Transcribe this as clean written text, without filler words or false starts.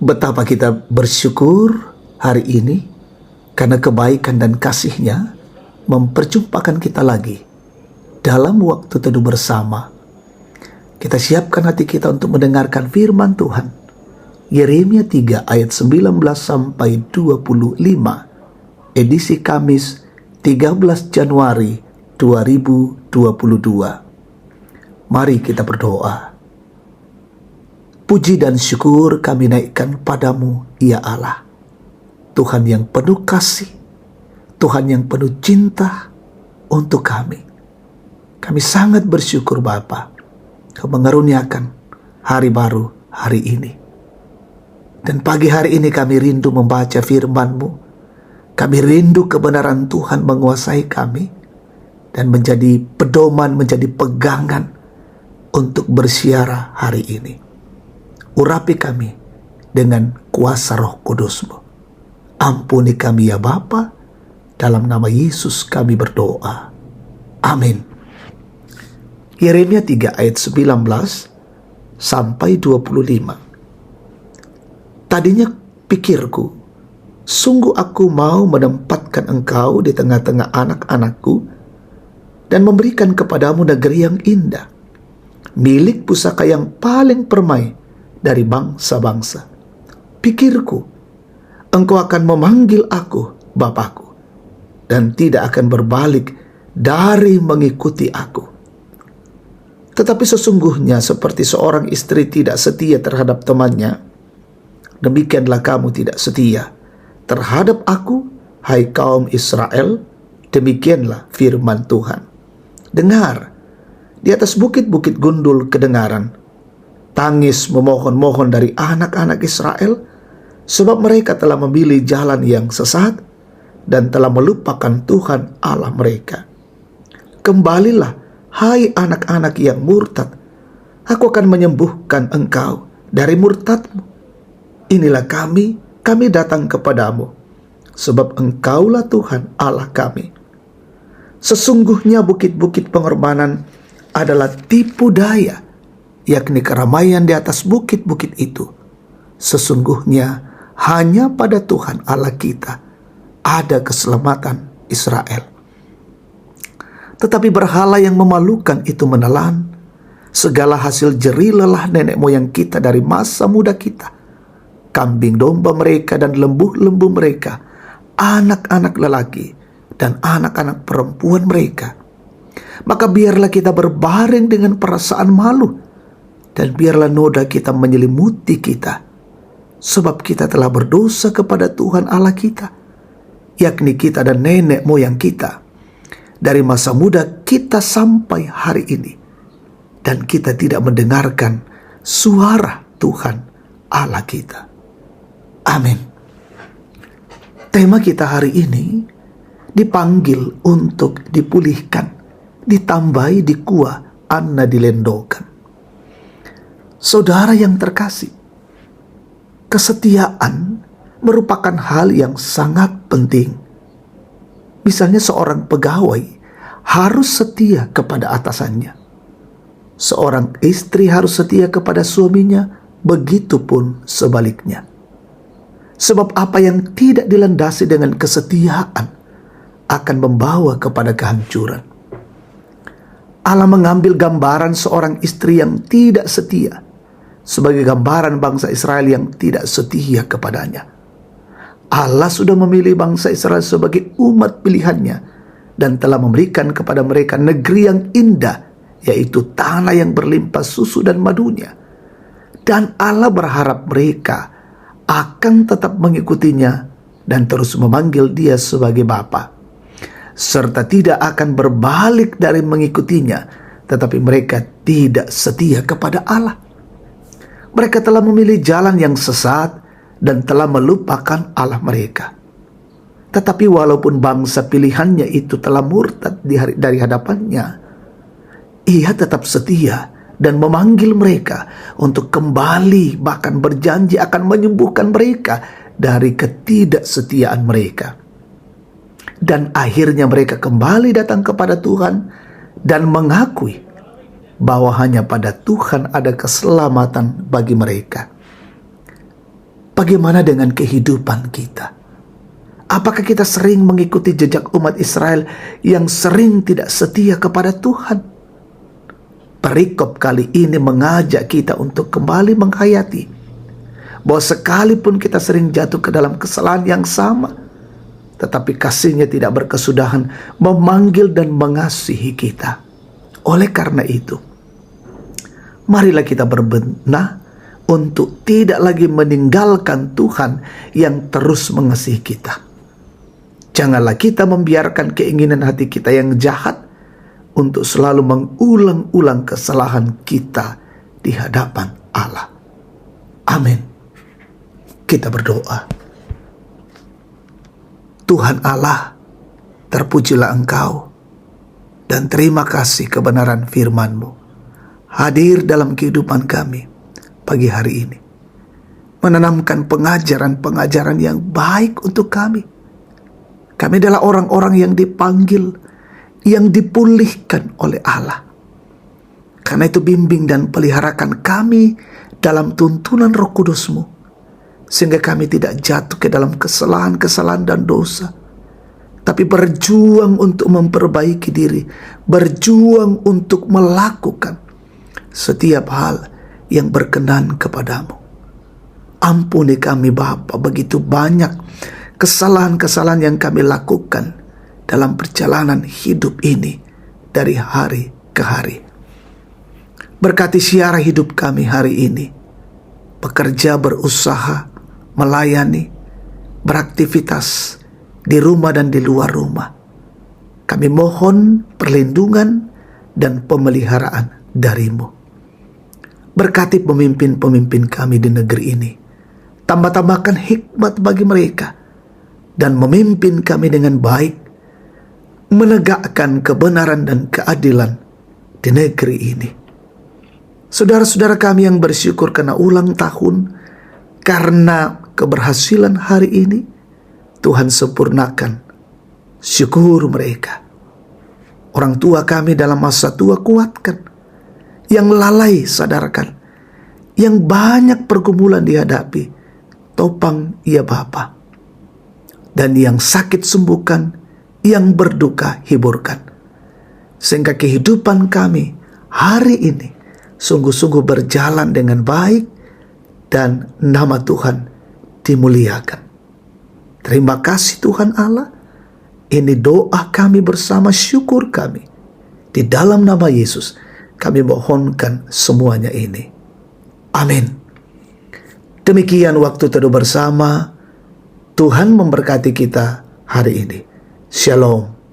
Betapa kita bersyukur hari ini karena kebaikan dan kasih-Nya memperjumpakan kita lagi dalam waktu teduh bersama. Kita siapkan hati kita untuk mendengarkan firman Tuhan. Yeremia 3 ayat 19 sampai 25, edisi Kamis 13 Januari 2022. Mari kita berdoa. Puji dan syukur kami naikkan padamu, ya Allah, Tuhan yang penuh kasih, Tuhan yang penuh cinta untuk kami. Kami sangat bersyukur Bapa, Kau mengaruniakan hari baru hari ini. Dan pagi hari ini kami rindu membaca firman-Mu. Kami rindu kebenaran Tuhan menguasai kami dan menjadi pedoman, menjadi pegangan untuk bersiara hari ini. Urapi kami dengan kuasa Roh Kudus-Mu. Ampuni kami ya Bapa, dalam nama Yesus kami berdoa. Amin. Yeremia 3 ayat 19 sampai 25. Tadinya pikirku, sungguh aku mau menempatkan engkau di tengah-tengah anak-anakku dan memberikan kepadamu negeri yang indah, milik pusaka yang paling permai dari bangsa-bangsa. Pikirku, engkau akan memanggil aku Bapakku dan tidak akan berbalik dari mengikuti aku. Tetapi sesungguhnya seperti seorang istri tidak setia terhadap temannya, demikianlah kamu tidak setia terhadap aku, hai kaum Israel. Demikianlah firman Tuhan. Dengar, di atas bukit-bukit gundul kedengaran tangis memohon-mohon dari anak-anak Israel, sebab mereka telah memilih jalan yang sesat dan telah melupakan Tuhan Allah mereka. Kembalilah, hai anak-anak yang murtad, aku akan menyembuhkan engkau dari murtadmu. Inilah kami datang kepadamu, sebab engkaulah Tuhan Allah kami. Sesungguhnya bukit-bukit pengorbanan adalah tipu daya, yakni keramaian di atas bukit-bukit itu. Sesungguhnya hanya pada Tuhan Allah kita ada keselamatan Israel. Tetapi berhala yang memalukan itu menelan segala hasil jerih lelah nenek moyang kita dari masa muda kita, kambing domba mereka dan lembu-lembu mereka, anak-anak lelaki dan anak-anak perempuan mereka. Maka biarlah kita berbaring dengan perasaan malu, dan biarlah noda kita menyelimuti kita, sebab kita telah berdosa kepada Tuhan Allah kita, yakni kita dan nenek moyang kita, dari masa muda kita sampai hari ini, dan kita tidak mendengarkan suara Tuhan Allah kita. Amin. Tema kita hari ini dipanggil untuk dipulihkan, ditambahi dikuah, Anna dilendokan. Saudara yang terkasih, kesetiaan merupakan hal yang sangat penting. Misalnya seorang pegawai harus setia kepada atasannya. Seorang istri harus setia kepada suaminya, begitupun sebaliknya. Sebab apa yang tidak dilandasi dengan kesetiaan akan membawa kepada kehancuran. Allah mengambil gambaran seorang istri yang tidak setia sebagai gambaran bangsa Israel yang tidak setia kepadanya. Allah sudah memilih bangsa Israel sebagai umat pilihannya dan telah memberikan kepada mereka negeri yang indah, yaitu tanah yang berlimpah susu dan madunya. Dan Allah berharap mereka akan tetap mengikutinya dan terus memanggil Dia sebagai Bapa, serta tidak akan berbalik dari mengikutinya, tetapi mereka tidak setia kepada Allah. Mereka telah memilih jalan yang sesat dan telah melupakan Allah mereka. Tetapi walaupun bangsa pilihannya itu telah murtad dari hadapannya, Ia tetap setia dan memanggil mereka untuk kembali, bahkan berjanji akan menyembuhkan mereka dari ketidaksetiaan mereka. Dan akhirnya mereka kembali datang kepada Tuhan dan mengakui bahwa hanya pada Tuhan ada keselamatan bagi mereka. Bagaimana dengan kehidupan kita? Apakah kita sering mengikuti jejak umat Israel yang sering tidak setia kepada Tuhan? Perikop kali ini mengajak kita untuk kembali menghayati bahwa sekalipun kita sering jatuh ke dalam kesalahan yang sama, tetapi kasih-Nya tidak berkesudahan memanggil dan mengasihi kita. Oleh karena itu, marilah kita berbenah untuk tidak lagi meninggalkan Tuhan yang terus mengasihi kita. Janganlah kita membiarkan keinginan hati kita yang jahat untuk selalu mengulang-ulang kesalahan kita di hadapan Allah. Amin. Kita berdoa. Tuhan Allah, terpujilah Engkau, dan terima kasih kebenaran firman-Mu hadir dalam kehidupan kami pagi hari ini, menanamkan pengajaran-pengajaran yang baik untuk kami. Kami adalah orang-orang yang dipanggil, yang dipulihkan oleh Allah. Karena itu bimbing dan peliharakan kami dalam tuntunan Roh Kudus-Mu, sehingga kami tidak jatuh ke dalam kesalahan-kesalahan dan dosa, tapi berjuang untuk memperbaiki diri, berjuang untuk melakukan setiap hal yang berkenan kepadamu. Ampuni kami Bapa, begitu banyak kesalahan-kesalahan yang kami lakukan dalam perjalanan hidup ini dari hari ke hari. Berkati siara hidup kami hari ini, bekerja, berusaha, melayani, beraktivitas di rumah dan di luar rumah. Kami mohon perlindungan dan pemeliharaan dari-Mu. Berkati pemimpin-pemimpin kami di negeri ini. Tambah-tambahkan hikmat bagi mereka, dan memimpin kami dengan baik, menegakkan kebenaran dan keadilan di negeri ini. Saudara-saudara kami yang bersyukur karena ulang tahun, karena keberhasilan hari ini, Tuhan sempurnakan syukur mereka. Orang tua kami dalam masa tua kuatkan, yang lalai sadarkan, yang banyak pergumulan dihadapi, topang ya Bapa, dan yang sakit sembuhkan, yang berduka hiburkan, sehingga kehidupan kami hari ini sungguh-sungguh berjalan dengan baik dan nama Tuhan dimuliakan. Terima kasih Tuhan Allah. Ini doa kami bersama syukur kami. Di dalam nama Yesus kami mohonkan semuanya ini. Amin. Demikian waktu teduh bersama. Tuhan memberkati kita hari ini. Shalom.